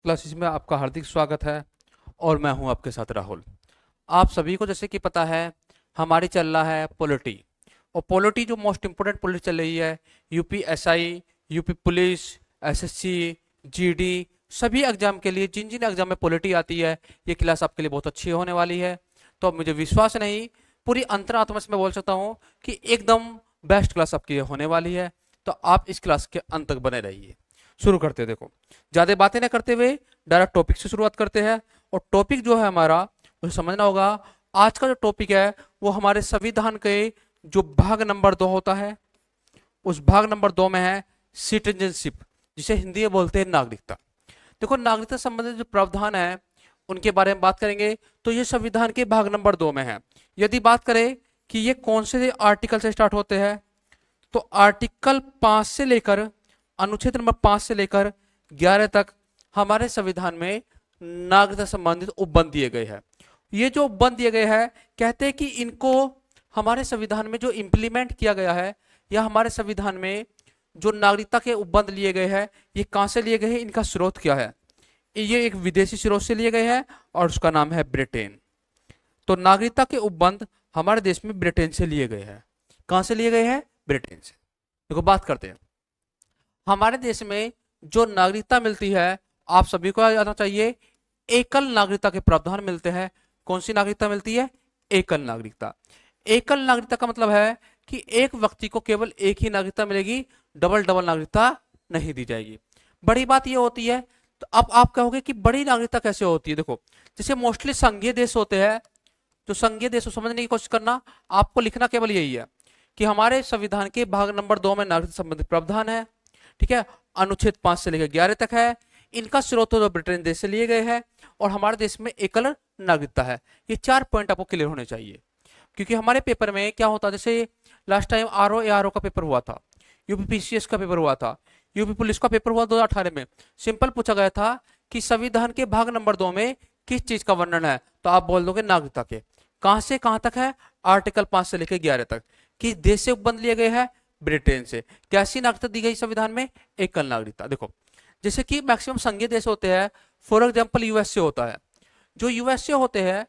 Classes में आपका हार्दिक स्वागत है और मैं हूं आपके साथ राहुल। आप सभी को जैसे कि पता है, हमारी चल रहा है पॉलिटी। और पॉलिटी जो मोस्ट इम्पोर्टेंट पॉलिटी चल रही है, UPSI, UP police, SSC, GD, सभी एग्जाम के लिए जिन जिन एग्जाम में पॉलिटी आती है, ये क्लास आपके लिए बहुत अच्छी होने वाली है। तो अब मुझे विश्वास नहीं, पूरी अंतरात्मा से मैं बोल सकता हूँ कि एकदम बेस्ट क्लास आपकी होने वाली है। तो आप इस क्लास के अंत तक बने रहिए। शुरू करते हैं। देखो, ज्यादा बातें ना करते हुए डायरेक्ट टॉपिक से शुरुआत करते हैं। और टॉपिक जो है हमारा, उसे समझना होगा। आज का जो टॉपिक है वो हमारे संविधान के जो भाग नंबर 2 होता है, उस भाग नंबर 2 में है सिटीजनशिप, जिसे हिंदी में बोलते हैं नागरिकता। देखो, नागरिकता संबंधित जो प्रावधान है उनके बारे में बात करेंगे तो ये संविधान के भाग नंबर 2 में है। यदि बात करें कि ये कौन से आर्टिकल से स्टार्ट होते हैं, तो आर्टिकल 5 से लेकर, अनुच्छेद नंबर 5 से लेकर 11 तक हमारे संविधान में नागरिकता संबंधित उपबंध दिए गए हैं। ये जो उपबंध दिए गए हैं, कहते हैं कि इनको हमारे संविधान में जो इम्प्लीमेंट किया गया है, या हमारे संविधान में जो नागरिकता के उपबंध लिए गए हैं, ये कहां से लिए गए हैं, इनका स्रोत क्या है। ये एक विदेशी स्रोत से लिए गए हैं और उसका नाम है ब्रिटेन। तो नागरिकता के उपबंध हमारे देश में ब्रिटेन से लिए गए हैं। कहां से लिए गए हैं? ब्रिटेन से। देखो, बात करते हैं हमारे देश में जो नागरिकता मिलती है, आप सभी को आना चाहिए, एकल नागरिकता के प्रावधान मिलते हैं। कौन सी नागरिकता मिलती है? एकल नागरिकता। एकल नागरिकता का मतलब है कि एक व्यक्ति को केवल एक ही नागरिकता मिलेगी, डबल डबल नागरिकता नहीं दी जाएगी। बड़ी बात यह होती है। तो अब आप कहोगे कि बड़ी नागरिकता कैसे होती है? देखो, जैसे मोस्टली संघीय देश होते हैं, जो संघीय देश को समझने की कोशिश करना, आपको लिखना केवल यही है कि हमारे संविधान के भाग नंबर 2 में नागरिकता संबंधित प्रावधान है। ठीक है, अनुच्छेद 5 से लेकर 11 तक है। इनका स्रोत तो ब्रिटेन देश से लिए गए हैं और हमारे देश में एकल नागरिकता है। ये 4 पॉइंट आपको क्लियर होने चाहिए, क्योंकि हमारे पेपर में क्या होता है, जैसे लास्ट टाइम आरओ का पेपर हुआ था, यूपीपीसीएस का पेपर हुआ था, यूपी पुलिस का पेपर हुआ 2018 में। सिंपल पूछा गया था कि संविधान के भाग नंबर 2 में किस चीज का वर्णन है, तो आप बोल दोगे नागरिकता के। कहां से कहां तक है? आर्टिकल 5 से लेकर 11 तक। किस देश से उपबंध लिए गए हैं? ब्रिटेन से। कैसी नागरिकता दी गई संविधान में? एकल नागरिकता। देखो, जैसे कि मैक्सिमम संघीय देश होते हैं, फॉर एग्जाम्पल यूएसए होता है। जो यूएसए होते हैं,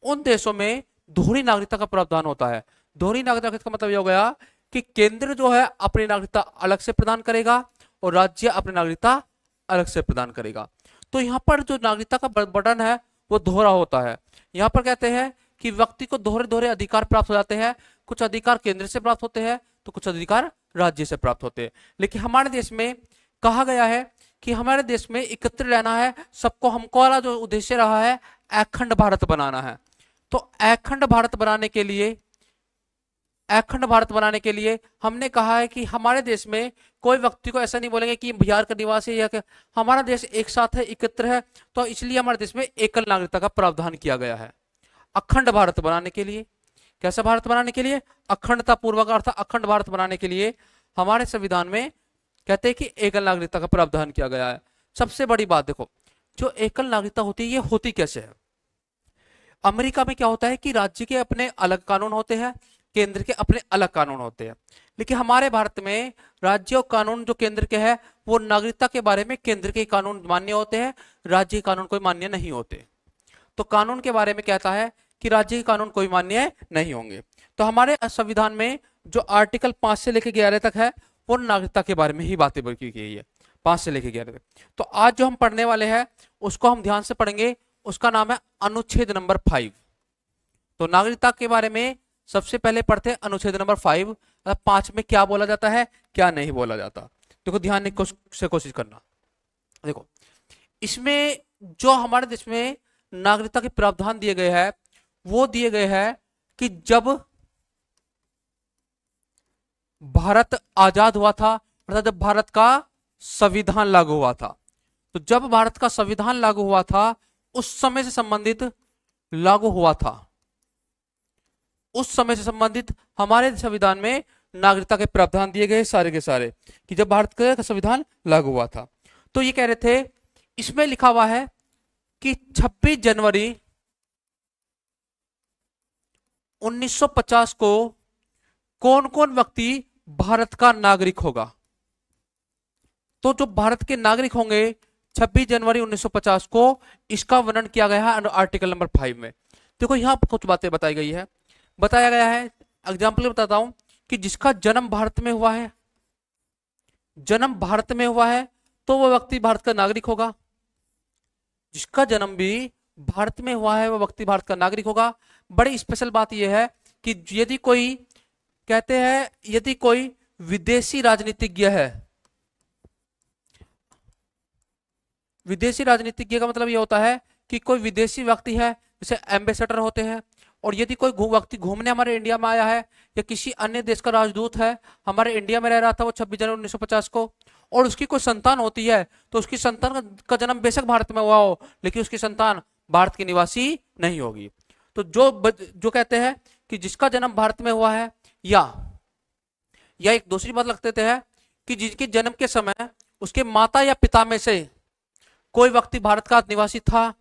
उन देशों में दोहरी नागरिकता का प्रावधान होता है। दोहरी नागरिकता का मतलब यह हो गया कि केंद्र जो है अपनी नागरिकता अलग से प्रदान करेगा और राज्य अपनी नागरिकता अलग से प्रदान करेगा। तो यहाँ पर जो नागरिकता का बटन है वो दोहरा होता है। यहाँ पर कहते हैं कि व्यक्ति को दोहरे दोहरे अधिकार प्राप्त हो जाते हैं। कुछ अधिकार केंद्र से प्राप्त होते हैं तो कुछ अधिकार राज्य से प्राप्त होते हैं। लेकिन हमारे देश में कहा गया है कि हमारे देश में एकत्र रहना है सबको। हमको वाला जो उद्देश्य रहा है, अखंड भारत बनाना है। तो अखंड भारत बनाने के लिए, अखंड भारत बनाने के लिए हमने कहा है कि हमारे देश में कोई व्यक्ति को ऐसा नहीं बोलेंगे कि बिहार का निवासी है, या हमारा देश एक साथ है, एकत्र है। तो इसलिए हमारे देश में एकल नागरिकता का प्रावधान किया गया है अखंड भारत बनाने के लिए। कैसा भारत बनाने के लिए? अखंडता पूर्वक, अर्थात अखंड भारत बनाने के लिए हमारे संविधान में कहते हैं कि एकल नागरिकता का प्रावधान किया गया है। सबसे बड़ी बात देखो, जो एकल नागरिकता होती है ये होती कैसे है? अमेरिका में क्या होता है कि राज्य के अपने अलग कानून होते हैं, केंद्र के अपने अलग कानून होते हैं। लेकिन हमारे भारत में राज्य और कानून जो केंद्र के हैं, वो नागरिकता के बारे में केंद्र के कानून मान्य होते हैं, राज्य के कानून कोई मान्य नहीं होते। तो कानून के बारे में कहता है कि राज्य के कानून कोई मान्य नहीं होंगे। तो हमारे संविधान में जो आर्टिकल 5 से लेकर 11 तक है, वो नागरिकता के बारे में ही बातें की गई है, 5 से लेकर 11 तक। तो आज जो हम पढ़ने वाले हैं उसको हम ध्यान से पढ़ेंगे। उसका नाम है अनुच्छेद नंबर 5। तो नागरिकता के बारे में सबसे पहले पढ़ते हैं अनुच्छेद नंबर 5। 5 में क्या बोला जाता है, क्या नहीं बोला जाता। देखो, ध्यान से कोशिश करना। देखो, इसमें जो हमारे देश में नागरिकता के प्रावधान दिए गए हैं, वो दिए गए हैं कि जब भारत आजाद हुआ था, अर्थात जब भारत का संविधान लागू हुआ था, तो जब भारत का संविधान लागू हुआ था, उस समय से संबंधित लागू हुआ था, उस समय से संबंधित हमारे संविधान में नागरिकता के प्रावधान दिए गए सारे के सारे, कि जब भारत का संविधान लागू हुआ था। तो ये कह रहे थे, इसमें लिखा हुआ है कि 26 जनवरी 1950 को कौन कौन व्यक्ति भारत का नागरिक होगा। तो जो भारत के नागरिक होंगे 26 जनवरी 1950 को इसका वर्णन किया गया है आर्टिकल नंबर 5 में। देखो यहाँ पर कुछ बातें बताई गई है, बताया गया है, एग्जाम्पल बताता हूं कि जिसका जन्म भारत में हुआ है, जन्म भारत में हुआ है तो वह व्यक्ति भारत का नागरिक होगा। जिसका जन्म भी भारत में हुआ है वह व्यक्ति भारत का नागरिक होगा। बड़ी स्पेशल बात यह है कि यदि कोई कहते हैं, यदि कोई विदेशी राजनीतिज्ञ है, विदेशी राजनीतिज्ञ का मतलब यह होता है कि कोई विदेशी व्यक्ति है, जैसे एम्बेसडर होते हैं, और यदि कोई व्यक्ति घूमने हमारे इंडिया में आया है या किसी अन्य देश का राजदूत है, हमारे इंडिया में रह रहा था वो 26 जनवरी 1950 को, और उसकी कोई संतान होती है तो उसकी संतान का जन्म बेशक भारत में हुआ हो लेकिन उसकी संतान भारत की निवासी नहीं होगी। तो जो कहते हैं कि जिसका जन्म भारत में हुआ है, या एक दूसरी बात रख देते हैं कि जिसके जन्म के समय उसके माता या पिता में से कोई व्यक्ति भारत का निवासी था,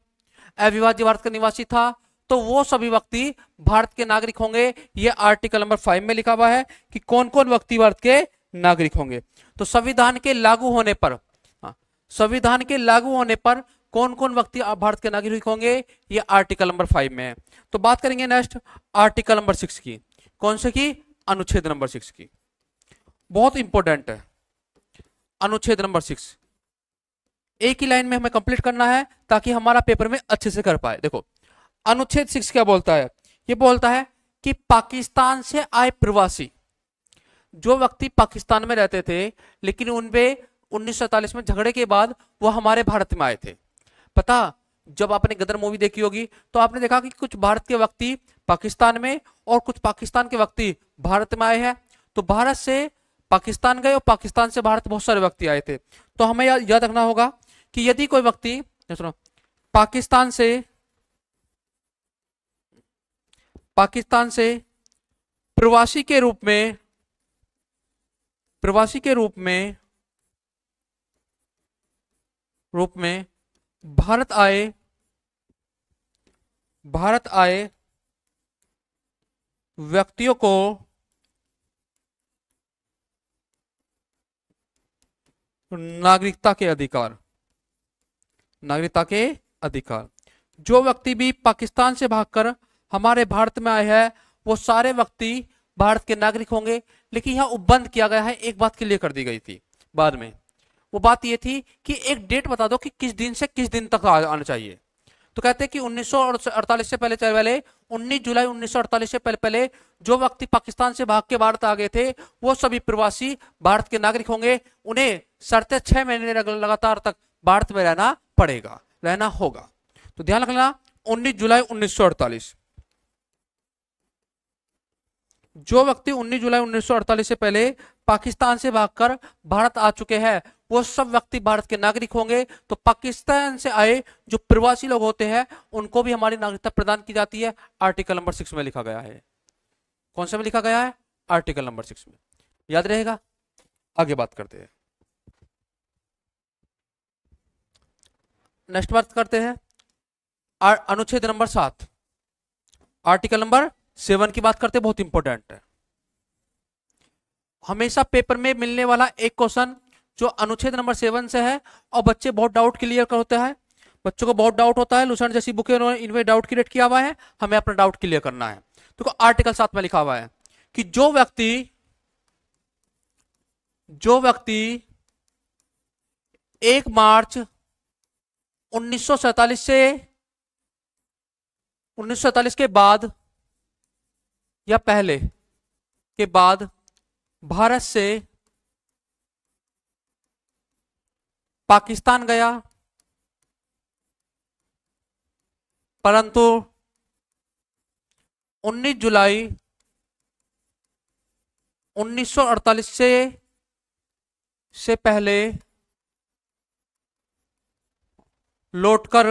अविभाज्य भारत का निवासी था, तो वो सभी व्यक्ति भारत के नागरिक होंगे। ये आर्टिकल नंबर 5 में लिखा हुआ है कि कौन कौन व्यक्ति भारत के नागरिक होंगे। तो संविधान के लागू होने पर, संविधान के लागू होने पर कौन कौन व्यक्ति भारत के नागरिक होंगे, ये आर्टिकल नंबर 5 में है। तो बात करेंगे नेक्स्ट आर्टिकल नंबर 6 की। कौन से की? अनुच्छेद नंबर 6 की। बहुत इंपॉर्टेंट है अनुच्छेद नंबर 6। एक ही लाइन में हमें कंप्लीट करना है ताकि हमारा पेपर में अच्छे से कर पाए। देखो अनुच्छेद 6 क्या बोलता है? ये बोलता है कि पाकिस्तान से आए प्रवासी, जो व्यक्ति पाकिस्तान में रहते थे लेकिन उनपे 1947 में झगड़े के बाद वो हमारे भारत में आए थे। पता, जब आपने गदर मूवी देखी होगी तो आपने देखा कि कुछ भारत के व्यक्ति पाकिस्तान में और कुछ पाकिस्तान के व्यक्ति भारत में आए हैं। तो भारत से पाकिस्तान गए और पाकिस्तान से भारत बहुत सारे व्यक्ति आए थे। तो हमें याद रखना होगा कि यदि कोई व्यक्ति सुनो पाकिस्तान से प्रवासी के रूप में भारत आए व्यक्तियों को नागरिकता के अधिकार, जो व्यक्ति भी पाकिस्तान से भागकर हमारे भारत में आए हैं वो सारे व्यक्ति भारत के नागरिक होंगे। लेकिन यहाँ उपबंध किया गया है, एक बात क्लियर कर दी गई थी बाद में। वो बात ये थी कि एक डेट बता दो कि किस दिन से किस दिन तक आना चाहिए। तो कहते हैं कि 1948 से पहले 19 जुलाई 1948 से पहले जो व्यक्ति पाकिस्तान से भाग के भारत आ गए थे वो सभी प्रवासी भारत के नागरिक होंगे। उन्हें शर्तें 6 महीने लगातार तक भारत में रहना होगा। तो ध्यान रखना 19 जुलाई 1948, जो व्यक्ति 19 जुलाई 1948 से पहले पाकिस्तान से भागकर भारत आ चुके हैं वो सब व्यक्ति भारत के नागरिक होंगे। तो पाकिस्तान से आए जो प्रवासी लोग होते हैं उनको भी हमारी नागरिकता प्रदान की जाती है। आर्टिकल नंबर 6 में लिखा गया है। कौन सा में लिखा गया है? आर्टिकल नंबर 6 में। याद रहेगा। आगे बात करते हैं, नेक्स्ट बात करते हैं अनुच्छेद नंबर 7, आर्टिकल नंबर 7 की बात करते हैं। बहुत इंपॉर्टेंट है, हमेशा पेपर में मिलने वाला एक क्वेश्चन जो अनुच्छेद नंबर 7 से है और बच्चे बहुत डाउट क्लियर करते हैं। बच्चों को बहुत डाउट होता है, लुसेंट जैसी बुकें उन्होंने इनमें डाउट क्रिएट किया हुआ है, हमें अपना डाउट क्लियर करना है। तो आर्टिकल 7 में लिखा हुआ है कि जो व्यक्ति 1 मार्च 1947 के बाद या पहले के बाद भारत से पाकिस्तान गया परंतु 19 जुलाई 1948 से पहले लौटकर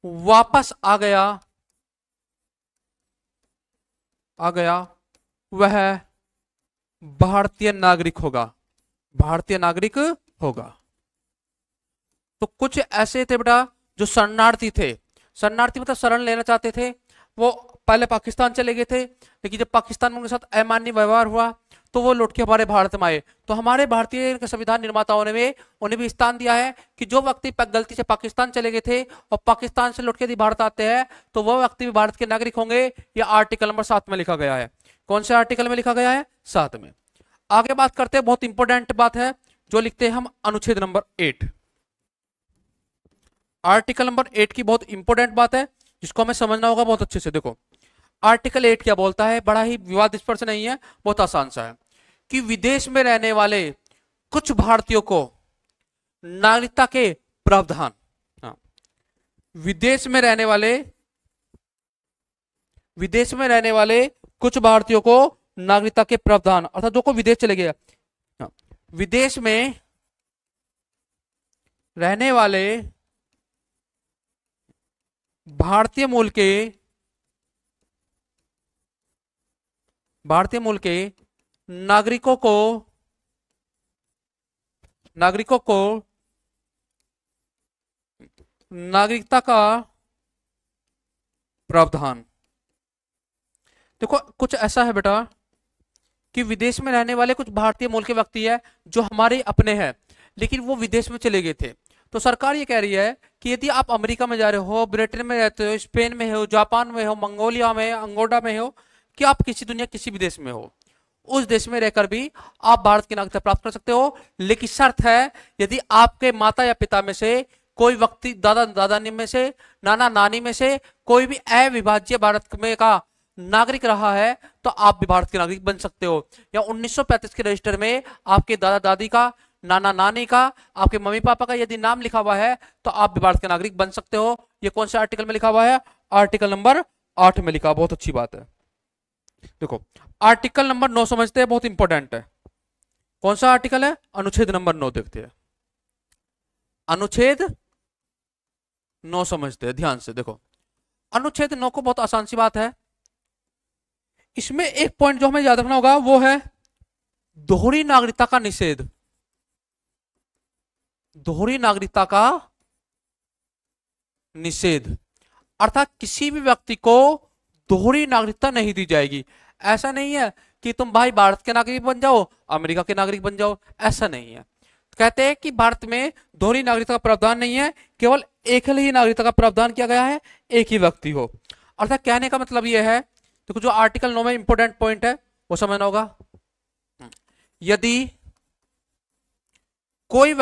वापस आ गया वह भारतीय नागरिक होगा। तो कुछ ऐसे थे बेटा जो शरणार्थी थे, शरणार्थी मतलब शरण लेना चाहते थे, वो पहले पाकिस्तान चले गए थे लेकिन जब पाकिस्तान में उनके साथ अमानवीय व्यवहार हुआ तो वो लौट के हमारे भारत में आए। तो हमारे भारतीय संविधान निर्माताओं ने भी उन्हें भी स्थान दिया है कि जो व्यक्ति गलती से पाकिस्तान चले गए थे और पाकिस्तान से लौट के यदि भारत आते हैं तो वह व्यक्ति भी भारत के नागरिक होंगे। यह आर्टिकल नंबर 7 में लिखा गया है। कौन से आर्टिकल में लिखा गया है? 7 में। आगे बात करते हैं, बहुत इंपॉर्टेंट बात है जो लिखते हैं हम अनुच्छेद नंबर 8। आर्टिकल नंबर 8 की बहुत इंपॉर्टेंट बात है जिसको हमें समझना होगा बहुत अच्छे से। देखो आर्टिकल 8 क्या बोलता है, बड़ा ही विवाद स्पर्श नहीं है, बहुत आसान सा है कि विदेश में रहने वाले कुछ भारतीयों को नागरिकता के प्रावधान, हाँ, विदेश में रहने वाले कुछ भारतीयों को नागरिकता के प्रावधान, अर्थात जो को विदेश चले गए, हाँ, विदेश में रहने वाले भारतीय मूल के नागरिकों को नागरिकता का प्रावधान। देखो कुछ ऐसा है बेटा कि विदेश में रहने वाले कुछ भारतीय मूल के व्यक्ति है जो हमारे अपने हैं लेकिन वो विदेश में चले गए थे। तो सरकार ये कह रही है कि यदि आप अमेरिका में जा रहे हो, ब्रिटेन में रहते हो, स्पेन में हो, जापान में हो, मंगोलिया में, अंगोला में हो, कि आप दुनिया किसी भी देश में हो, उस देश में रहकर भी आप भारत की नागरिकता प्राप्त कर सकते हो। लेकिन शर्त है यदि आपके माता या पिता में से कोई व्यक्ति, दादा दादानी में से, नाना नानी में से कोई भी अविभाज्य भारत में का नागरिक रहा है तो आप भी भारत के नागरिक बन सकते हो। या 1935 के रजिस्टर में आपके दादा दादी का, नाना नानी का, आपके मम्मी पापा का यदि नाम लिखा हुआ है तो आप भी भारत के नागरिक बन सकते हो। ये कौन से आर्टिकल में लिखा हुआ है? आर्टिकल नंबर 8 में लिखा। बहुत अच्छी बात है। देखो आर्टिकल नंबर 9 समझते हैं, बहुत इंपॉर्टेंट है। कौन सा आर्टिकल है? अनुच्छेद नंबर 9 देखते हैं। अनुच्छेद 9 समझते हैं ध्यान से। देखो अनुच्छेद 9 को बहुत आसान सी बात है, इसमें एक पॉइंट जो हमें याद रखना होगा वो है दोहरी नागरिकता का निषेध। दोहरी नागरिकता का निषेध अर्थात किसी भी व्यक्ति को दोहरी नागरिकता नहीं दी जाएगी। ऐसा नहीं है कि तुम भाई भारत के नागरिक बन जाओ, अमेरिका के नागरिक बन जाओ, ऐसा नहीं है। कहते हैं कि भारत में दोहरी नागरिकता का प्रावधान नहीं है, केवल एक ही नागरिकता का प्रावधान किया गया है, एक ही व्यक्ति हो। अर्थात कहने का मतलब यह है, देखो जो आर्टिकल 9 में इंपॉर्टेंट पॉइंट है वो समझना होगा। यदि कोई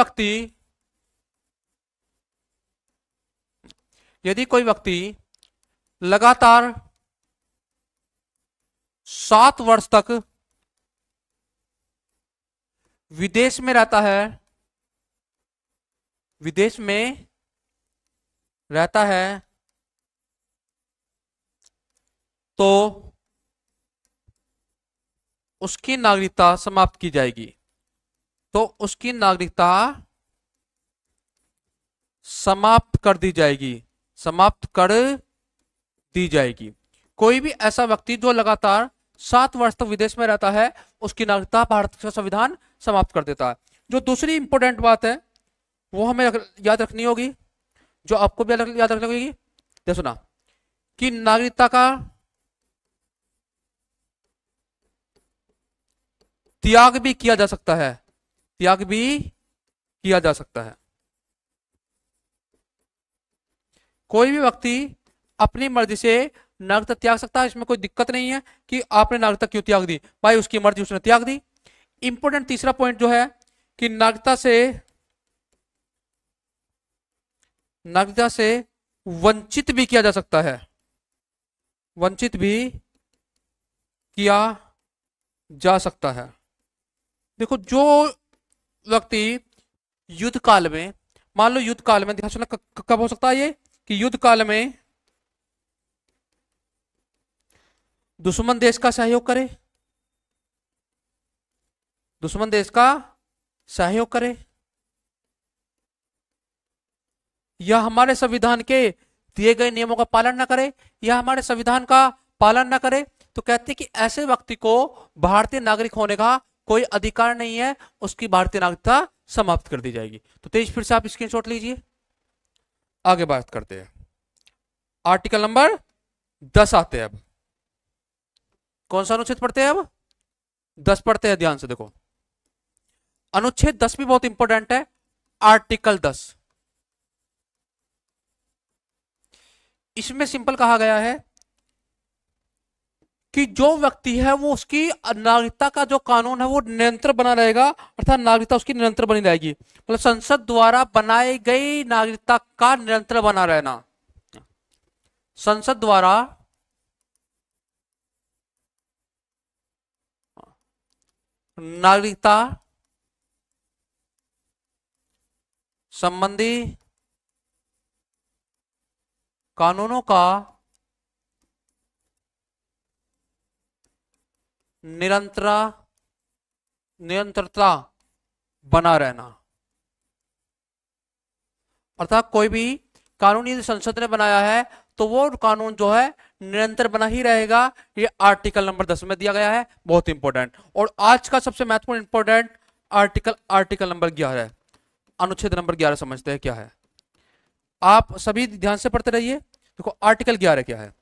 व्यक्ति लगातार 7 वर्ष तक विदेश में रहता है तो उसकी नागरिकता समाप्त की जाएगी। उसकी नागरिकता समाप्त कर दी जाएगी। कोई भी ऐसा व्यक्ति जो लगातार 7 वर्ष तक विदेश में रहता है उसकी नागरिकता भारत का संविधान समाप्त कर देता है। जो दूसरी इंपॉर्टेंट बात है वो हमें याद रखनी होगी, जो आपको भी याद रखनी होगी। देखो सुना कि नागरिकता का त्याग भी किया जा सकता है। कोई भी व्यक्ति अपनी मर्जी से नागरिकता त्याग सकता है, इसमें कोई दिक्कत नहीं है कि आपने नागरिकता क्यों त्याग दी, भाई उसकी मर्जी, उसने त्याग दी। इंपॉर्टेंट तीसरा पॉइंट जो है कि नागरिकता से वंचित भी किया जा सकता है, देखो जो व्यक्ति युद्ध काल में, मान लो युद्ध काल में, ध्यान सुनना, कब हो सकता है ये कि युद्ध काल में दुश्मन देश का सहयोग करे या हमारे संविधान के दिए गए नियमों का पालन न करे या हमारे संविधान का पालन न करे, तो कहते हैं कि ऐसे व्यक्ति को भारतीय नागरिक होने का कोई अधिकार नहीं है, उसकी भारतीय नागरिकता समाप्त कर दी जाएगी। तो तेज फिर से आप स्क्रीनशॉट लीजिए, आगे बात करते हैं। आर्टिकल नंबर 10 आते हैं। अब कौन सा अनुच्छेद पढ़ते हैं? अब 10 पढ़ते हैं ध्यान से, देखो अनुच्छेद 10 भी बहुत इंपॉर्टेंट है। आर्टिकल 10, इसमें सिंपल कहा गया है कि जो व्यक्ति है वो उसकी नागरिकता का जो कानून है वो निरंतर बना रहेगा, अर्थात नागरिकता उसकी निरंतर बनी रहेगी। मतलब संसद द्वारा बनाई गई नागरिकता का निरंतर बना रहना, संसद द्वारा नागरिकता संबंधी कानूनों का निरंतरता बना रहना। अर्थात कोई भी कानून यदि संसद ने बनाया है तो वो कानून जो है निरंतर बना ही रहेगा। ये आर्टिकल नंबर 10 में दिया गया है, बहुत इंपॉर्टेंट। और आज का सबसे महत्वपूर्ण इंपॉर्टेंट आर्टिकल नंबर 11, अनुच्छेद नंबर 11 समझते हैं क्या है। आप सभी ध्यान से पढ़ते रहिए। देखो आर्टिकल 11 क्या है,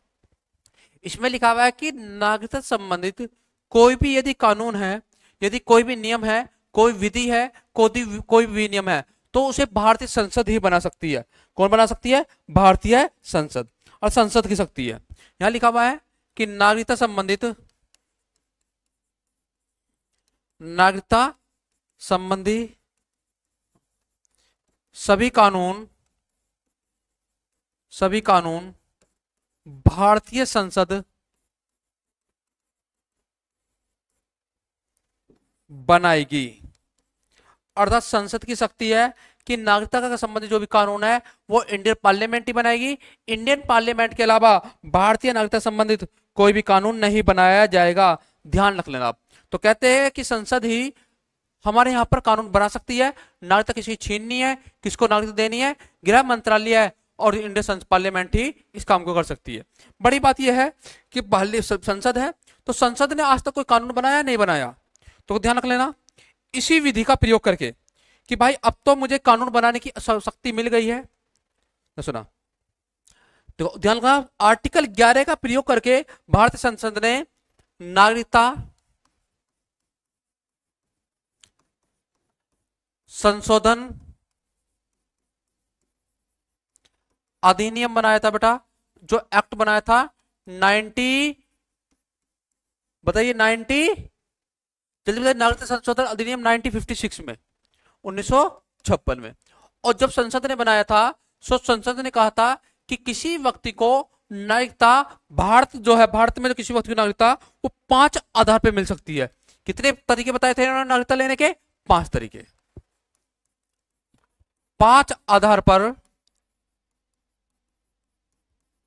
इसमें लिखा हुआ है कि नागरिकता संबंधित कोई भी यदि कानून है, यदि कोई भी नियम है, कोई विधि है, कोई भी नियम है, तो उसे भारतीय संसद ही बना सकती है। कौन बना सकती है? भारतीय संसद, और संसद की शक्ति है। यहां लिखा हुआ है कि नागरिकता संबंधी सभी कानून भारतीय संसद बनाएगी। अर्थात संसद की शक्ति है कि नागरिकता का संबंधित जो भी कानून है वो इंडियन पार्लियामेंट ही बनाएगी। इंडियन पार्लियामेंट के अलावा भारतीय नागरिकता संबंधित कोई भी कानून नहीं बनाया जाएगा, ध्यान रख लेना आप। तो कहते हैं कि संसद ही हमारे यहाँ पर कानून बना सकती है, नागरिकता किसी छीननी है, किसको नागरिकता देनी है, गृह मंत्रालय है और इंडियन पार्लियामेंट ही इस काम को कर सकती है। बड़ी बात यह है कि संसद है, तो संसद ने आज तक कोई कानून बनाया नहीं बनाया, तो ध्यान रख लेना इसी विधि का प्रयोग करके कि भाई अब तो मुझे कानून बनाने की शक्ति मिल गई है। तो सुना, तो ध्यान रखना आर्टिकल 11 का प्रयोग करके भारतीय संसद ने नागरिकता संशोधन अधिनियम बनाया था बेटा, जो एक्ट बनाया था 90, बताइए 90, जल्दी बताइए, नागरिकता संशोधन अधिनियम 1956 में, 1956 में। और जब संसद ने बनाया था तो संसद ने कहा था कि किसी व्यक्ति को नागरिकता भारत में जो किसी व्यक्ति की नागरिकता वो 5 आधार पे मिल सकती है। कितने तरीके बताए थे इन्होंने नागरिकता लेने के? 5 तरीके। 5 आधार पर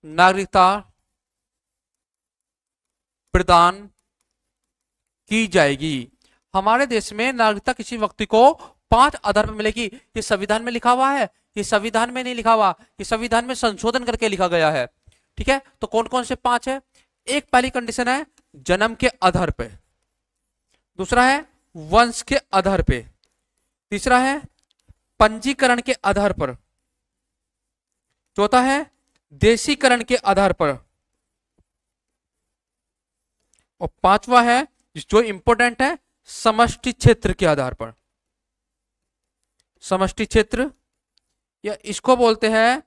नागरिकता प्रदान की जाएगी। हमारे देश में नागरिकता किसी व्यक्ति को 5 आधार पर मिलेगी। ये संविधान में लिखा हुआ है, ये संविधान में नहीं लिखा हुआ, ये संविधान में संशोधन करके लिखा गया है। ठीक है, तो कौन कौन से 5 है? एक पहली कंडीशन है जन्म के आधार पे, दूसरा है वंश के आधार पे, तीसरा है पंजीकरण के आधार पर, चौथा है देशीकरण के आधार पर, और पांचवा है जो इंपॉर्टेंट है समष्टि क्षेत्र के आधार पर। समष्टि क्षेत्र या इसको बोलते हैं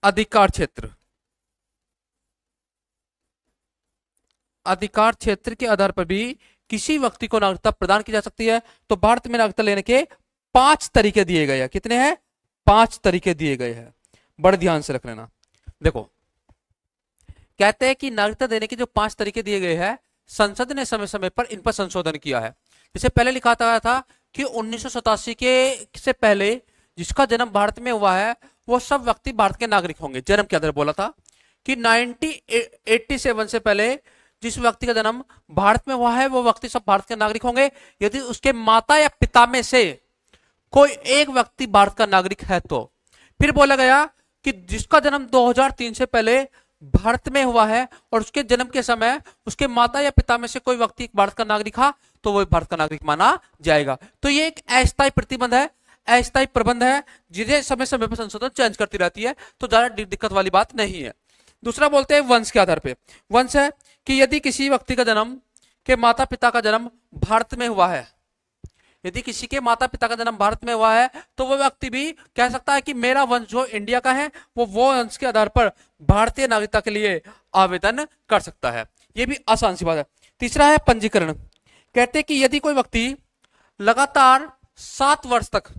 अधिकार क्षेत्र। अधिकार क्षेत्र के आधार पर भी किसी व्यक्ति को नागरिकता प्रदान की जा सकती है। तो भारत में नागरिकता लेने के 5 तरीके दिए गए हैं। कितने हैं? 5 तरीके दिए गए हैं, बड़े ध्यान से रख लेना। देखो कहते हैं कि नागरिकता देने के जो 5 तरीके दिए गए हैं, संसद ने समय समय पर इन पर संशोधन किया है। जैसे पहले लिखा था कि 1987 के से पहले जिसका जन्म भारत में हुआ है वो सब व्यक्ति भारत के नागरिक होंगे। जन्म के आधार बोला था कि 1987 से पहले जिस व्यक्ति का जन्म भारत में हुआ है वो व्यक्ति सब भारत के नागरिक होंगे, यदि उसके माता या पिता में से कोई एक व्यक्ति भारत का नागरिक है तो। फिर बोला गया कि जिसका जन्म 2003 से पहले भारत में हुआ है और उसके जन्म के समय उसके माता या पिता में से कोई व्यक्ति भारत का नागरिक था तो वो भारत का नागरिक माना जाएगा। तो ये एक अस्थायी प्रतिबंध है, अस्थायी प्रबंध है, जिन्हें समय समय पर संशोधन चेंज करती रहती है, तो ज्यादा दिक्कत वाली बात नहीं है। दूसरा बोलते हैं वंश के आधार पे। वंश है कि यदि किसी व्यक्ति का जन्म के माता पिता का जन्म भारत में हुआ है, यदि किसी के माता पिता का जन्म भारत में हुआ है तो वह व्यक्ति भी कह सकता है कि मेरा वंश जो इंडिया का है वो वंश के आधार पर भारतीय नागरिकता के लिए आवेदन कर सकता है। यह भी आसान सी बात है। तीसरा है पंजीकरण। कहते हैं कि यदि कोई व्यक्ति लगातार 7 वर्ष तक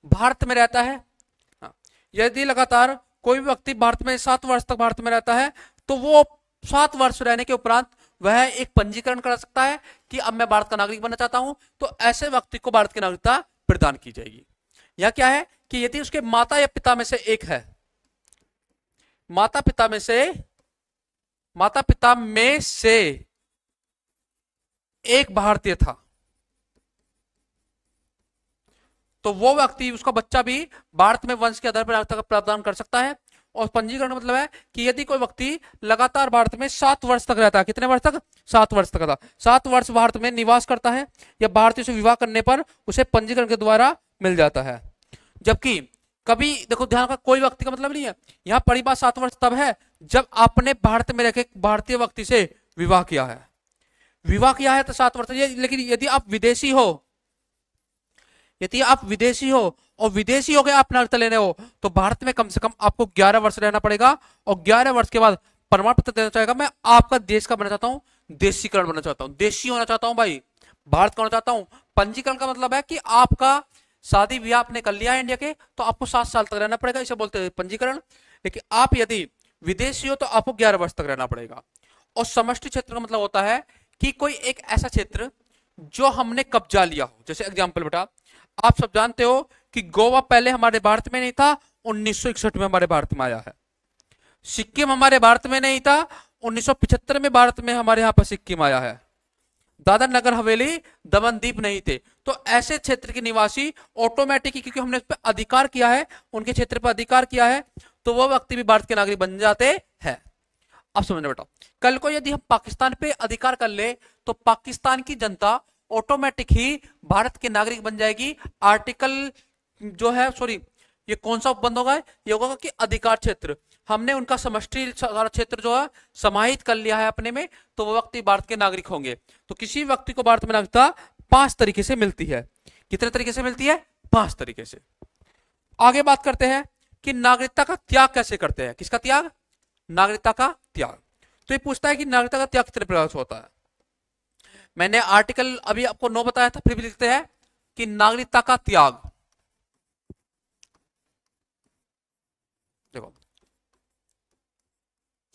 भारत में रहता है, यदि लगातार कोई व्यक्ति भारत में 7 वर्ष तक भारत में रहता है तो वो 7 वर्ष रहने के उपरांत वह एक पंजीकरण करा सकता है कि अब मैं भारत का नागरिक बनना चाहता हूं, तो ऐसे व्यक्ति को भारत की नागरिकता प्रदान की जाएगी। यह क्या है कि यदि उसके माता या पिता में से एक है, माता पिता में से एक भारतीय था, तो वो व्यक्ति, उसका बच्चा भी भारत में वंश के आधार पर नागरिकता प्रदान कर सकता है। और पंजीकरण का मतलब है कि यदि कोई व्यक्ति लगातार भारत में 7 वर्ष तक रहता है, कितने वर्ष तक? 7 वर्ष तक था, 7 वर्ष भारत में निवास करता है, या भारतीय से विवाह करने पर उसे पंजीकरण के द्वारा मिल जाता है। जबकि कभी देखो ध्यान का, कोई व्यक्ति का मतलब नहीं है, यहाँ पड़ी बात 7 वर्ष तब है जब आपने भारत में रहकर भारतीय व्यक्ति से विवाह किया है। विवाह किया है तो 7 वर्ष, लेकिन यदि आप विदेशी हो, यदि आप विदेशी हो और विदेशी हो गए आप नागरिकता लेने हो, तो भारत में कम से कम आपको 11 वर्ष रहना पड़ेगा, और 11 वर्ष के बाद प्रमाण पत्र देना चाहेगा मैं आपका देश का बनना चाहता हूं, देशीकरण बनना चाहता हूं, देशी होना चाहता हूं भाई, भारत का होना चाहता हूं। पंजीकरण का मतलब है कि आपका शादी ब्याह आपने कर लिया है इंडिया के, तो आपको 7 साल तक रहना पड़ेगा, इसे बोलते हैं पंजीकरण। लेकिन आप यदि विदेशी हो तो आपको 11 वर्ष तक रहना पड़ेगा। और समष्टि क्षेत्र का मतलब होता है कि कोई एक ऐसा क्षेत्र जो हमने कब्जा लिया हो। जैसे एग्जाम्पल बेटा, आप सब जानते हो कि गोवा पहले हमारे भारत में नहीं था, 1961 में हमारे भारत में आया है। सिक्किम हमारे भारत में नहीं था, 1975 में भारत में हमारे यहाँ पर सिक्किम आया है। दादर नगर हवेली, दमन दीप नहीं थे। तो ऐसे क्षेत्र के निवासी ऑटोमेटिक, क्योंकि हमने उस पर अधिकार किया है, उनके क्षेत्र पर अधिकार किया है, तो वह व्यक्ति भी भारत के नागरिक बन जाते हैं। अब समझना बेटा, कल को यदि हम पाकिस्तान पे अधिकार कर ले तो पाकिस्तान की जनता ऑटोमेटिक ही भारत के नागरिक बन जाएगी। आर्टिकल जो है, सॉरी, ये कौन सा बंद होगा? ये होगा कि अधिकार क्षेत्र, हमने उनका समष्टि क्षेत्र जो है समाहित कर लिया है अपने में, तो वो व्यक्ति भारत के नागरिक होंगे। तो किसी व्यक्ति को भारत में नागरिकता 5 तरीके से मिलती है। कितने तरीके से मिलती है? 5 तरीके से। आगे बात करते हैं कि नागरिकता का त्याग कैसे करते हैं। किसका त्याग? नागरिकता का त्याग। तो ये पूछता है कि नागरिकता का त्याग कितने प्रकार से होता है। मैंने आर्टिकल अभी आपको 9 बताया था, फिर भी लिखते हैं कि नागरिकता का त्याग, देखो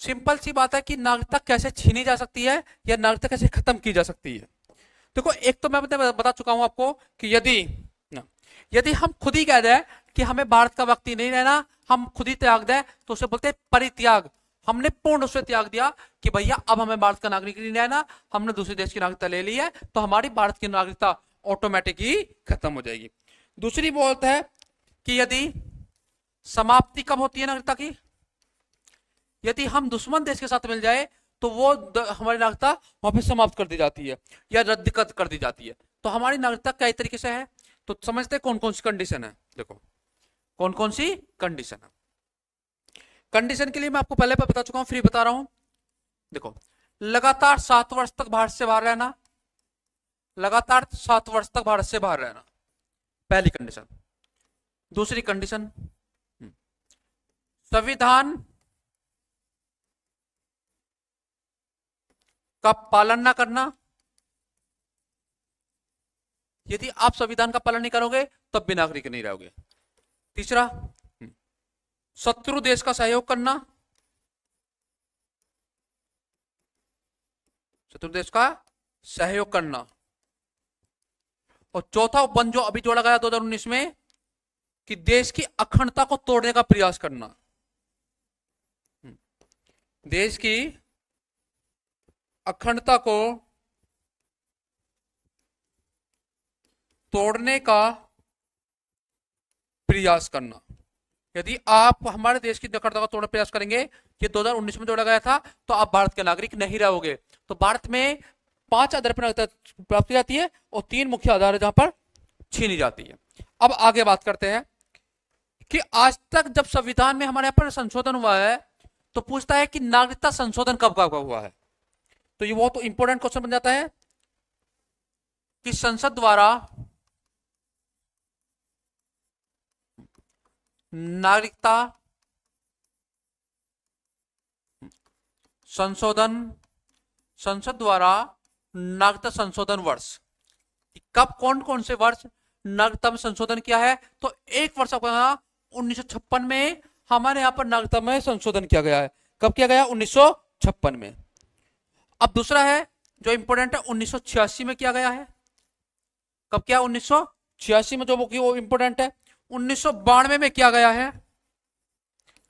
सिंपल सी बात है कि नागरिकता कैसे छीनी जा सकती है या नागरिकता कैसे खत्म की जा सकती है। देखो, एक तो मैं बता चुका हूं आपको कि यदि हम खुद ही कह दें कि हमें भारत का व्यक्ति नहीं रहना, हम खुद ही त्याग दें, तो उसे बोलते हैं परित्याग। हमने पूर्ण रूप से त्याग दिया कि भैया अब हमें भारत का नागरिक नहीं रहना, हमने दूसरे देश की नागरिकता ले ली है, तो हमारी भारत की नागरिकता ऑटोमेटिक ही खत्म हो जाएगी। दूसरी बात है कि यदि समाप्ति कब होती है नागरिकता की? यदि हम दुश्मन देश के साथ मिल जाए तो वो हमारी नागरिकता वहां पे समाप्त कर दी जाती है या रद्द कर दी जाती है। तो हमारी नागरिकता कई तरीके से है, तो समझते हैं कौन कौन सी कंडीशन है। देखो कौन कौन सी कंडीशन है। कंडीशन के लिए मैं आपको पहले बता चुका हूं, फिर बता रहा हूं। देखो, लगातार 7 वर्ष तक भारत से बाहर रहना, लगातार 7 वर्ष तक भारत से बाहर रहना, पहली कंडीशन। दूसरी कंडीशन, संविधान का पालन ना करना। यदि आप संविधान का पालन नहीं करोगे तब भी नागरिक नहीं रहोगे। तीसरा, शत्रु देश का सहयोग करना, शत्रु देश का सहयोग करना। और चौथा उपबंध जो अभी जोड़ा गया 2019 में कि देश की अखंडता को तोड़ने का प्रयास करना, देश की अखंडता को तोड़ने का प्रयास करना। यदि आप हमारे देश की अखंडता को तोड़ने का प्रयास करेंगे, ये 2019 में जोड़ा गया था, तो आप भारत के नागरिक नहीं रहोगे। तो भारत में 5 आधार पर नागरिकता प्राप्त की जाती है और 3 मुख्य आधार जहां पर छीनी जाती है। अब आगे बात करते हैं कि आज तक जब संविधान में हमारे यहाँ पर संशोधन हुआ है तो पूछता है कि नागरिकता संशोधन कब कब हुआ है। तो ये बहुत इंपॉर्टेंट क्वेश्चन बन जाता है कि संसद द्वारा नागरिकता संशोधन, संसद द्वारा नागरिकता संशोधन वर्ष, कब कौन कौन से वर्ष नागरिकता में संशोधन किया है? तो एक वर्ष 1956 में हमारे यहाँ पर नागरिकता में संशोधन किया गया है। कब किया गया? 1956 में। अब दूसरा है जो इंपोर्टेंट है, 1986 में किया गया है। कब किया? 1986 में, जो वो इंपोर्टेंट है। 1992 में किया गया है।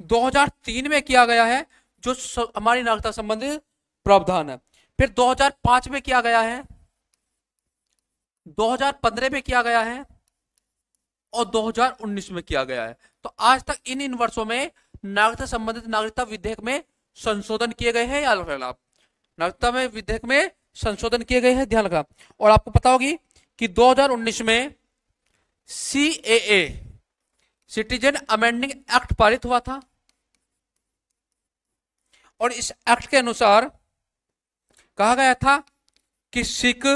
2003 में किया गया है, जो हमारी नागरिकता संबंधित प्रावधान है। फिर 2005 में किया गया है, 2015 में किया गया है और 2019 में किया गया है। तो आज तक इन वर्षों में नागरिकता संबंधित नागरिकता विधेयक में संशोधन किए गए हैं। याद रखना आप, नागरिकता में विधेयक में संशोधन किए गए हैं, ध्यान रखना। और आपको पता होगी कि 2019 में CAA सिटीजन अमेंडिंग एक्ट पारित हुआ था और इस एक्ट के अनुसार कहा गया था कि सिख,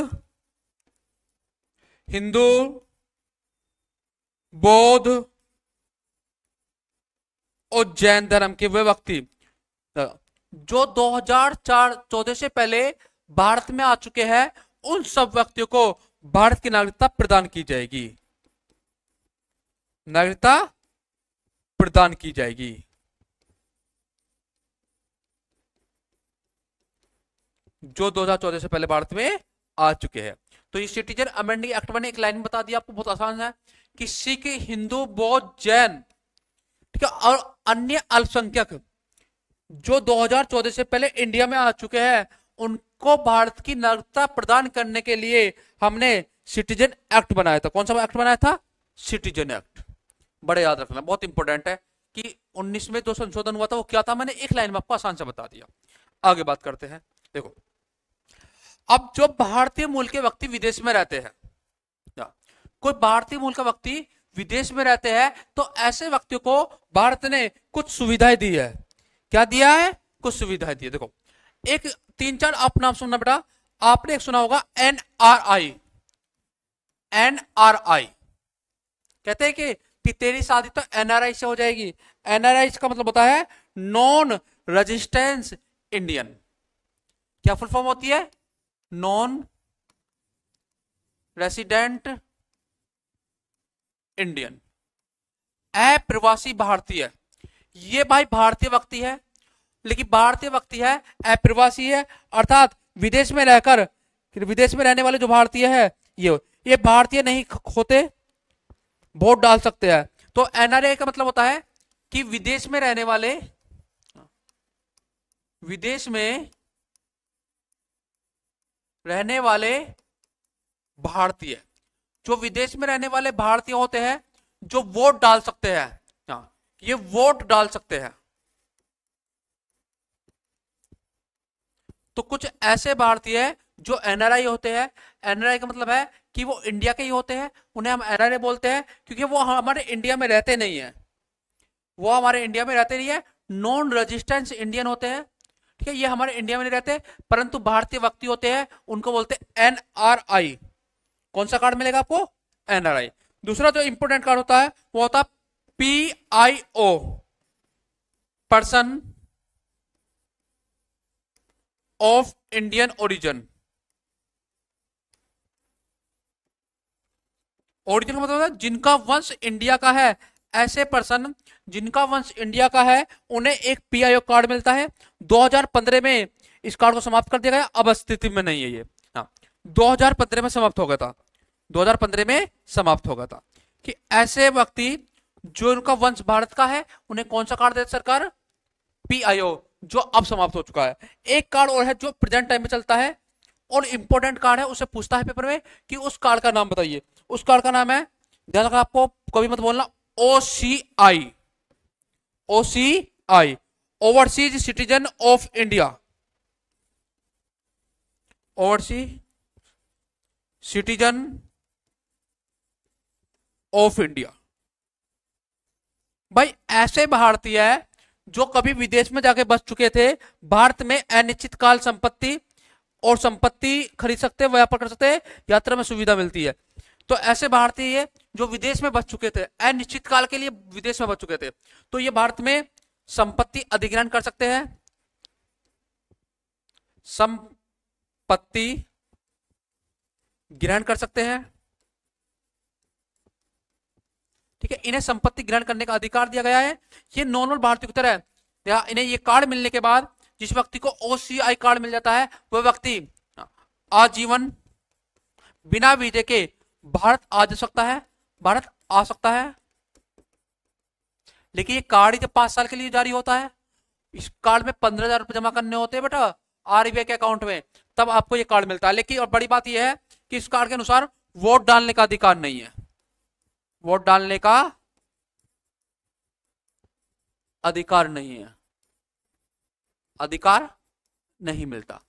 हिंदू, बौद्ध और जैन धर्म के वे व्यक्ति जो 2014 से पहले भारत में आ चुके हैं, उन सब व्यक्तियों को भारत की नागरिकता प्रदान की जाएगी। नागरिकता प्रदान की जाएगी। जो 2014 से पहले भारत में आ चुके हैं। तो ये सिटीजन अमेंडिंग एक्ट मैंने एक लाइन में बता दिया आपको, बहुत आसान है कि सिख, हिंदू, बौद्ध, जैन, ठीक है, और अन्य अल्पसंख्यक जो 2014 से पहले इंडिया में आ चुके हैं, उनको भारत की नागरिकता प्रदान करने के लिए हमने सिटीजन एक्ट बनाया था। कौन सा एक्ट बनाया था? Citizen act. बड़े याद रखना, बहुत इंपॉर्टेंट है कि 19 में जो संशोधन हुआ था वो क्या था, मैंने एक लाइन में आपको आसान से बता दिया। आगे बात करते हैं। देखो, अब जो भारतीय मूल के व्यक्ति विदेश में रहते हैं, कोई भारतीय मूल का व्यक्ति विदेश में रहते हैं, तो ऐसे व्यक्तियों को भारत ने कुछ सुविधाएं दी है। क्या दिया है? कुछ सुविधाएं दी है। देखो, एक 3-4 आप नाम सुनना बेटा। आपने एक सुना होगा NRI। NRI कहते हैं कि तेरी शादी तो NRI से हो जाएगी। NRI का मतलब होता है नॉन रेजिस्टेंस इंडियन। क्या फुल फॉर्म होती है? नॉन रेसिडेंट इंडियन, अप्रवासी भारतीय। ये भाई भारतीय व्यक्ति है, लेकिन भारतीय व्यक्ति है, अप्रवासी है, अर्थात विदेश में रहकर, विदेश में रहने वाले जो भारतीय है, ये भारतीय नहीं होते, वोट डाल सकते हैं। तो NRI का मतलब होता है कि विदेश में रहने वाले, विदेश में रहने वाले भारतीय, जो विदेश में रहने वाले भारतीय होते हैं, जो वोट डाल सकते हैं, ये वोट डाल सकते हैं। तो कुछ ऐसे भारतीय जो NRI होते हैं, NRI का मतलब है कि वो इंडिया के ही होते हैं, उन्हें हम NRI बोलते हैं, क्योंकि वो हमारे इंडिया में रहते नहीं है, वो हमारे इंडिया में रहते नहीं है, नॉन रेजिस्टेंस इंडियन होते हैं। ठीक है, ये हमारे इंडिया में नहीं रहते, परंतु भारतीय व्यक्ति होते हैं, उनको बोलते हैं NRI। कौन सा कार्ड मिलेगा आपको? NRI। दूसरा जो इंपोर्टेंट कार्ड होता है वो होता है PIO, person of Indian origin. Origin मतलब है जिनका वंश इंडिया का है। ऐसे पर्सन जिनका वंश इंडिया का है, उन्हें एक PIO कार्ड मिलता है। 2015 में इस कार्ड को समाप्त कर दिया गया, अब स्थिति में नहीं है ये। हाँ, 2015 में समाप्त हो गया था, 2015 में समाप्त हो गया था कि ऐसे व्यक्ति जो उनका वंश भारत का है, उन्हें कौन सा कार्ड देती सरकार? PIO, जो अब समाप्त हो चुका है। एक कार्ड और है जो प्रेजेंट टाइम में चलता है और इंपॉर्टेंट कार्ड है, उसे पूछता है पेपर में कि उस कार्ड का नाम बताइए। उस कार्ड का नाम है, ध्यान रखना आपको, कभी मत बोलना, OCI। OCI, overseas citizen of India. Overseas citizen of India. भाई ऐसे भारतीय जो कभी विदेश में जाके बस चुके थे, भारत में अनिश्चित काल संपत्ति और संपत्ति खरीद सकते हैं, व्यापार कर सकते हैं, यात्रा में सुविधा मिलती है। तो ऐसे भारतीय जो विदेश में बच चुके थे, अनिश्चित काल के लिए विदेश में बच चुके थे, तो ये भारत में संपत्ति अधिग्रहण कर सकते हैं, संपत्ति ग्रहण कर सकते हैं। ठीक है, इन्हें संपत्ति ग्रहण करने का अधिकार दिया गया है। ये नॉर्मल भारतीय की तरह इन्हें ये कार्ड मिलने के बाद जिस व्यक्ति को ओसीआई कार्ड मिल जाता है वह व्यक्ति आजीवन बिना वीजे के भारत आ जा सकता है, भारत आ सकता है। लेकिन ये कार्ड जब 5 साल के लिए जारी होता है, इस कार्ड में 15,000 रुपए जमा करने होते हैं बेटा आरबीआई के अकाउंट में, तब आपको ये कार्ड मिलता है। लेकिन और बड़ी बात यह है कि इस कार्ड के अनुसार वोट डालने का अधिकार नहीं है, वोट डालने का अधिकार नहीं है, अधिकार नहीं मिलता।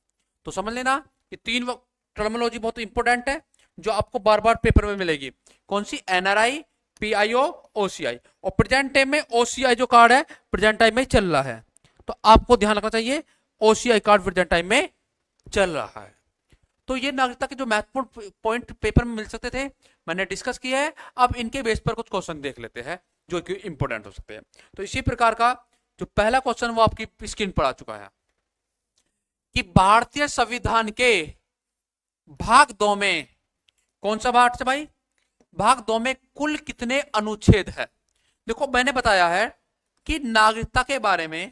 तो समझ लेना कि 3 टर्मिनोलॉजी बहुत इंपॉर्टेंट है जो आपको बार बार पेपर में मिलेगी। कौन सी? NRI, PIO, OCI. और प्रेजेंट टाइम में ओसीआई जो कार्ड है प्रेजेंट टाइम में चल रहा है, तो आपको ध्यान रखना चाहिए ओसीआई कार्ड प्रेजेंट टाइम में चल रहा है। तो ये नागरिकता के जो महत्वपूर्ण पॉइंट पेपर में मिल सकते थे मैंने डिस्कस किया है। अब इनके बेस पर कुछ क्वेश्चन देख लेते हैं जो कि इंपॉर्टेंट हो सकते हैं। तो इसी प्रकार का जो पहला क्वेश्चन वो आपकी स्क्रीन पर आ चुका है कि भारतीय संविधान के भाग 2 में, कौन सा भाग है भाई? भाग 2 में कुल कितने अनुच्छेद है? देखो मैंने बताया है कि नागरिकता के बारे में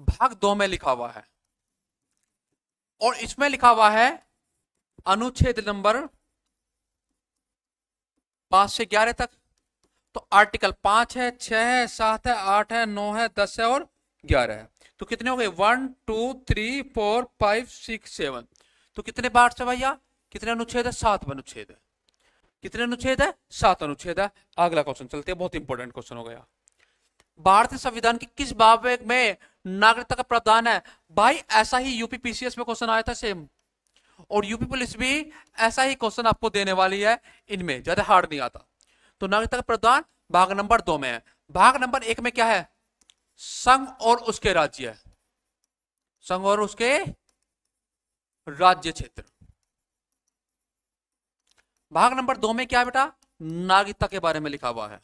भाग 2 में लिखा हुआ है और इसमें लिखा हुआ है अनुच्छेद नंबर 5 से 11 तक। तो आर्टिकल 5 है, 6 है, 7 है, 8 है, 9 है, 10 है और 11 है। तो कितने हो गए? 1 2 3 4 5 6 7। तो कितने पार्ट्स है भैया? कितने अनुच्छेद है? 7 अनुच्छेद है। कितने अनुच्छेद है? 7 अनुच्छेद है। अगला क्वेश्चन चलते हैं, बहुत इंपॉर्टेंट क्वेश्चन हो गया। भारतीय संविधान की किस भाग में नागरिकता का प्रावधान है? भाई ऐसा ही यूपी पीसीएस में क्वेश्चन आया था सेम, और यूपी पुलिस भी ऐसा ही क्वेश्चन आपको देने वाली है, इनमें ज्यादा हार्ड नहीं आता। तो नागरिकता का प्रावधान भाग नंबर 2 में है। भाग नंबर 1 में क्या है? संघ और उसके राज्य है, संघ और उसके राज्य क्षेत्र। भाग नंबर 2 में क्या है बेटा? नागरिकता के बारे में लिखा हुआ है।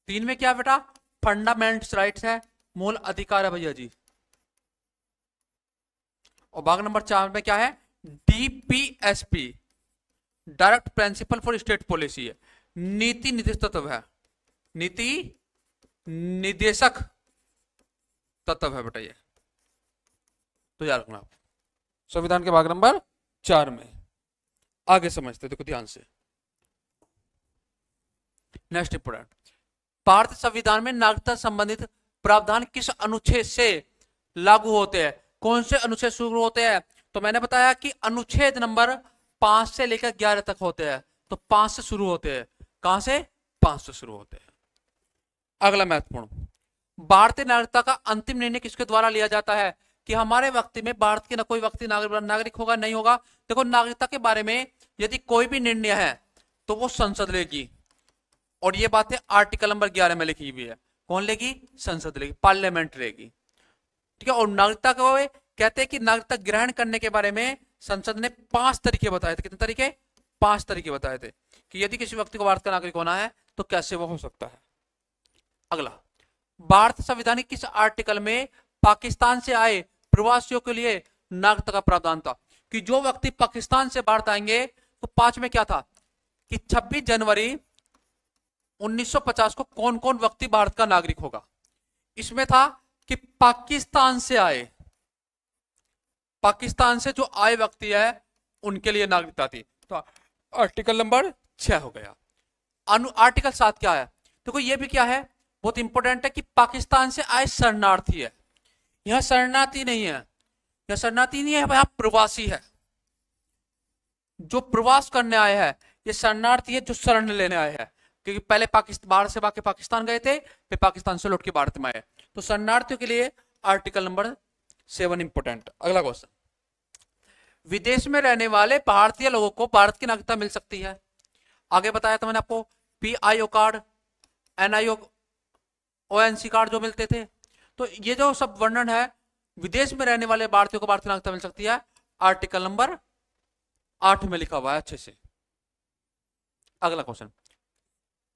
3 में क्या है बेटा? फंडामेंटल राइट्स है, मूल अधिकार है भैया जी। और भाग नंबर 4 में क्या है? DPSP, direct principle for state policy है, नीति निर्देशक तत्व है, नीति निर्देशक तत्व है बेटा ये। तो याद रखना आप संविधान के भाग नंबर 4 में। आगे समझते देखो ध्यान से। नेक्स्ट इंपोर्टेंट, भारतीय संविधान में नागरिकता संबंधित प्रावधान किस अनुच्छेद से लागू होते हैं? कौन से अनुच्छेद शुरू होते हैं? तो मैंने बताया कि अनुच्छेद नंबर 5 से लेकर 11 तक होते हैं। तो 5 से शुरू होते हैं। कहां से? 5 से शुरू होते हैं। अगला महत्वपूर्ण, भारतीय नागरिकता का अंतिम निर्णय किसके द्वारा लिया जाता है? कि हमारे व्यक्ति में भारत के ना कोई व्यक्ति नागरिक होगा नहीं होगा। देखो नागरिकता के बारे में यदि कोई भी निर्णय है तो वो संसद लेगी, और ये बातें आर्टिकल नंबर 11 में लिखी हुई है। कौन लेगी? संसद लेगी, पार्लियामेंट लेगी। ठीक है। और नागरिकता को कहते हैं कि नागरिकता ग्रहण करने के बारे में संसद ने 5 तरीके बताए थे। कितने तरीके? 5 तरीके बताए थे कि यदि किसी व्यक्ति को भारत का नागरिक होना है तो कैसे वो हो सकता है। अगला, भारत संविधान के किस आर्टिकल में पाकिस्तान से आए प्रवासियों के लिए नागरिकता का प्रावधान था? कि जो व्यक्ति पाकिस्तान से भारत आएंगे, तो 5 में क्या था कि 26 जनवरी 1950 को कौन कौन व्यक्ति भारत का नागरिक होगा। इसमें था कि पाकिस्तान से आए, पाकिस्तान से जो आए व्यक्ति है उनके लिए नागरिकता थी। तो आर्टिकल नंबर 6 हो गया। आर्टिकल 7 क्या है? देखो ये भी क्या है, बहुत इंपॉर्टेंट है कि पाकिस्तान से आए शरणार्थी है। यह शरणार्थी नहीं है, यह शरणार्थी नहीं है, यह प्रवासी है। जो प्रवास करने आए हैं ये शरणार्थी है, जो शरण लेने आए हैं। क्योंकि पहले भारत से भाग के पाकिस्तान गए थे, फिर पाकिस्तान से लौट के भारत में आए। तो शरणार्थियों के लिए आर्टिकल नंबर 7 इंपोर्टेंट। अगला क्वेश्चन, विदेश में रहने वाले भारतीय लोगों को भारत की नागरिकता मिल सकती है। आगे बताया था मैंने आपको, पीआईओ कार्ड, एनआईओ, ओएनसी कार्ड जो मिलते थे। तो ये जो सब वर्णन है विदेश में रहने वाले भारतीयों को भारतीय नागरिकता मिल सकती है, आर्टिकल नंबर 8 में लिखा हुआ है अच्छे से। अगला क्वेश्चन,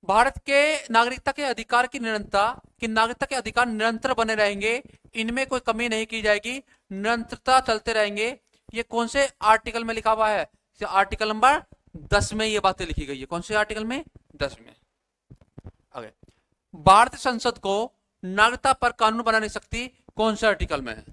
भारत के नागरिकता के अधिकार की निरंतरता, कि नागरिकता के अधिकार निरंतर बने रहेंगे, इनमें कोई कमी नहीं की जाएगी, निरंतरता चलते रहेंगे, ये कौन से आर्टिकल में लिखा हुआ है? आर्टिकल नंबर 10 में ये बातें लिखी गई है। कौन से आर्टिकल में? 10 में। आगे, भारतीय संसद को नागरिकता पर कानून बना नहीं सकती, कौन से आर्टिकल में है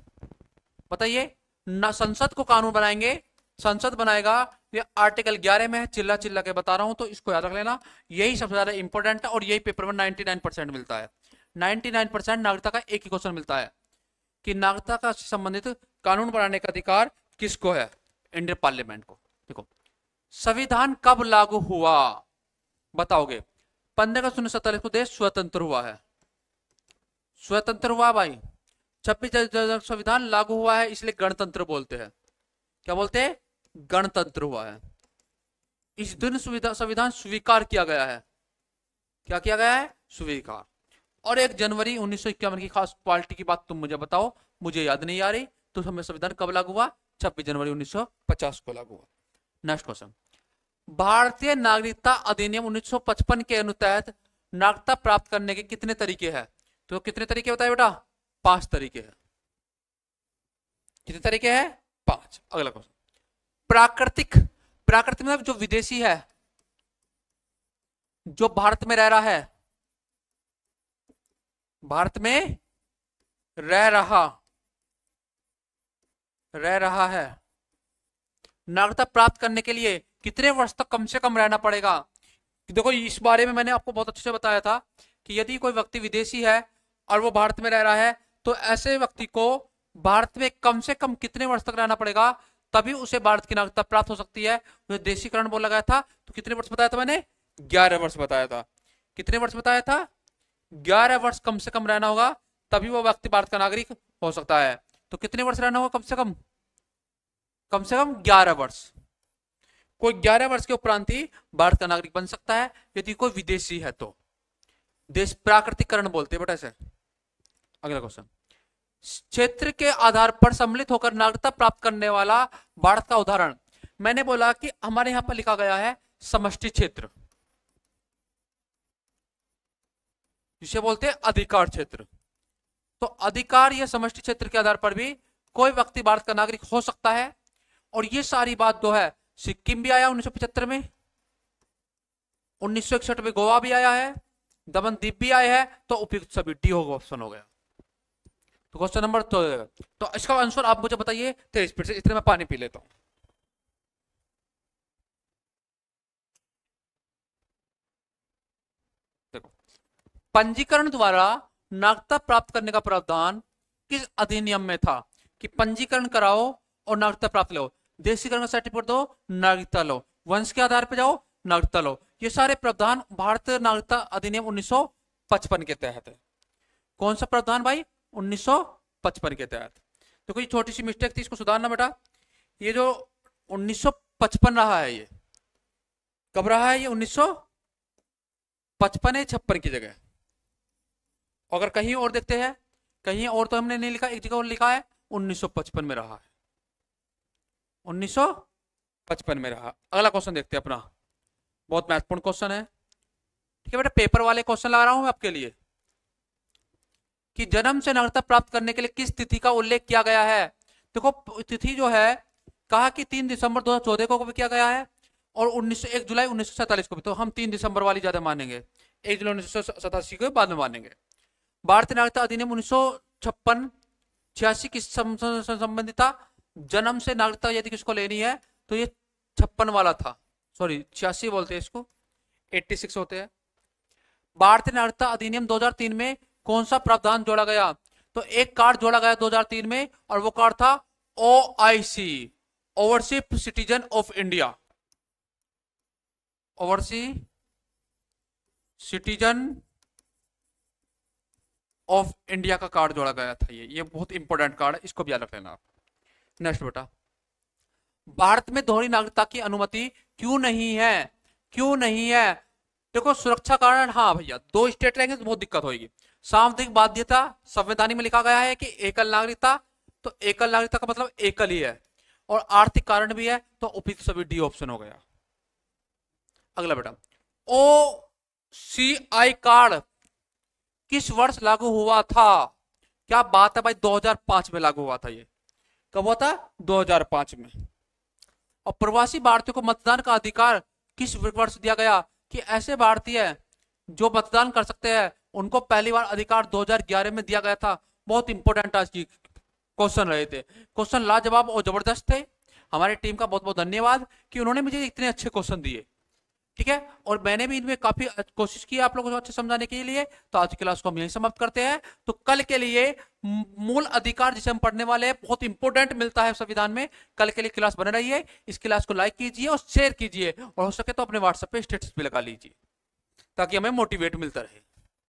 बताइए? ना संसद को कानून बनाएंगे, संसद बनाएगा, ये आर्टिकल 11 में है। चिल्ला चिल्ला के बता रहा हूं तो इसको याद रख लेना, यही सबसे ज्यादा इंपॉर्टेंट है और यही पेपर में 99% मिलता है। 99% नागरिकता का एक ही क्वेश्चन मिलता है कि नागरिकता का संबंधित कानून बनाने का अधिकार किसको है? इंडियन पार्लियामेंट को। देखो, संविधान कब लागू हुआ बताओगे? 15 अगस्त 1947 को देश स्वतंत्र हुआ है। स्वतंत्र हुआ भाई। 26 जनवरी संविधान लागू हुआ है, इसलिए गणतंत्र बोलते हैं। क्या बोलते हैं? गणतंत्र हुआ है। इस दिन संविधान स्वीकार किया गया है। क्या किया गया है? स्वीकार। और 1 जनवरी 1951 की खास पार्टी की बात तुम मुझे बताओ, मुझे याद नहीं आ रही। तो हमें संविधान कब लागू हुआ? 26 जनवरी 1950 को लागू हुआ। नेक्स्ट क्वेश्चन, भारतीय नागरिकता अधिनियम 1955 के अनुतहत नागरिकता प्राप्त करने के कितने तरीके हैं? तो कितने तरीके बताए बेटा? 5 तरीके हैं। कितने तरीके हैं? 5। अगला क्वेश्चन, प्राकृतिक, प्राकृतिक मतलब जो विदेशी है, जो भारत में रह रहा है, भारत में रह रहा है, नागरिकता प्राप्त करने के लिए कितने वर्ष तक कम से कम रहना पड़ेगा? देखो, इस बारे में मैंने आपको बहुत अच्छे से बताया था कि यदि कोई व्यक्ति विदेशी है और वो भारत में रह रहा है, तो ऐसे व्यक्ति को भारत में कम से कम कितने वर्ष तक रहना पड़ेगा, तभी उसे भारत की नागरिकता प्राप्त हो सकती है। तो देशीकरण बोला गया था, तो कितने वर्ष बताया था मैंने? 11 वर्ष बताया था। कितने वर्ष बताया था? 11 वर्ष कम से कम रहना होगा, तभी वो व्यक्ति भारत का नागरिक हो सकता है। तो कितने वर्ष रहना होगा? कम से कम 11 वर्ष। कोई 11 वर्ष के उपरांत ही भारत का नागरिक बन सकता है, यदि कोई विदेशी है तो। देश प्राकृतिकरण बोलते हैं बेटा इसे। अगला क्वेश्चन, क्षेत्र के आधार पर सम्मिलित होकर नागरिकता प्राप्त करने वाला भारत का उदाहरण। मैंने बोला कि हमारे यहां पर लिखा गया है समष्टि क्षेत्र, जिसे बोलते हैं अधिकार क्षेत्र। तो अधिकार या समष्टि क्षेत्र के आधार पर भी कोई व्यक्ति भारत का नागरिक हो सकता है। और ये सारी बात जो है, सिक्किम भी आया 1975 में, 1961 में गोवा भी आया है, दमन द्वीप भी आया है, तो उपयुक्त सभी डी होगा, ऑप्शन हो गया। तो क्वेश्चन नंबर तो इसका आंसर आप मुझे बताइए 23 फिर से, इतने में पानी पी लेता हूं। देखो, पंजीकरण द्वारा नागरिकता प्राप्त करने का प्रावधान किस अधिनियम में था? कि पंजीकरण कराओ और नागरिकता प्राप्त लो, देशीकरण का सर्टिफिकेट दो, नागरिकता लो, वंश के आधार पर जाओ, नागरिकता लो। ये सारे प्रावधान भारतीय नागरिकता अधिनियम 1955 के तहत है। कौन सा प्रावधान भाई? 1955 के तहत। तो कोई छोटी सी मिस्टेक थी, इसको सुधारना बेटा। ये जो 1955 रहा है, ये कब रहा है? ये 1955 है, 56 की जगह। अगर कहीं और देखते हैं, कहीं और तो हमने नहीं लिखा, एक जगह और लिखा है 1955 में रहा है, 1955 में रहा। अगला क्वेश्चन देखते हैं अपना, बहुत महत्वपूर्ण क्वेश्चन है। ठीक है बेटा, पेपर वाले क्वेश्चन ला रहा हूं मैं आपके लिए कि जन्म से नागरिकता प्राप्त करने के लिए किस तिथि का उल्लेख किया गया है। देखो, तिथि जो है कहा कि 3 दिसंबर 2014 को भी किया गया है और 1 जुलाई 1947 को भी। तो हम 3 दिसंबर वाली ज्यादा मानेंगे, 1 जुलाई 1987 को बाद में मानेंगे। भारतीय नागरिकता अधिनियम 1956 किस संबंधित था? जन्म से नागरिकता यदि किसको लेनी है तो ये 56 वाला था, सॉरी 86 बोलते हैं इसको, 86 होते हैं। भारतीय नागरिकता अधिनियम 2003 में कौन सा प्रावधान जोड़ा गया? तो एक कार्ड जोड़ा गया 2003 में, और वो कार्ड था OIC, overseas citizen of India. Overseas citizen of India का कार्ड जोड़ा गया था। ये बहुत इंपॉर्टेंट कार्ड है, इसको भी याद रख लेना आप। नेक्स्ट बेटा, भारत में दोहरी नागरिकता की अनुमति क्यों नहीं है? क्यों नहीं है? देखो, सुरक्षा कारण। हाँ भैया, 2 स्टेट रहेंगे तो बहुत दिक्कत होगी। सांविधिक बाध्यता, संवैधानिक में लिखा गया है कि एकल नागरिकता, तो एकल नागरिकता का मतलब एकल ही है, और आर्थिक कारण भी है, तो उपयुक्त सभी डी ऑप्शन हो गया। अगला बेटा, OCI कार्ड किस वर्ष लागू हुआ था? क्या बात है भाई, 2005 में लागू हुआ था। ये कब हुआ था? 2005 में। और प्रवासी भारतीयों को मतदान का अधिकार किस वर्ष दिया गया? कि ऐसे भारतीय जो मतदान कर सकते हैं उनको पहली बार अधिकार 2011 में दिया गया था। बहुत इंपॉर्टेंट आज की क्वेश्चन रहे थे, क्वेश्चन लाजवाब और जबरदस्त थे। हमारी टीम का बहुत बहुत धन्यवाद कि उन्होंने मुझे इतने अच्छे क्वेश्चन दिए, ठीक है। और मैंने भी इनमें काफी कोशिश की आप लोगों को अच्छे समझाने के लिए। तो आज की क्लास को हम यहीं समाप्त करते हैं। तो कल के लिए मूल अधिकार जिसे हम पढ़ने वाले हैं, बहुत इंपॉर्टेंट मिलता है संविधान में। कल के लिए क्लास बने रहिए, इस क्लास को लाइक कीजिए और शेयर कीजिए, और हो सके तो अपने व्हाट्सएप पे स्टेटस भी लगा लीजिए ताकि हमें मोटिवेट मिलता रहे।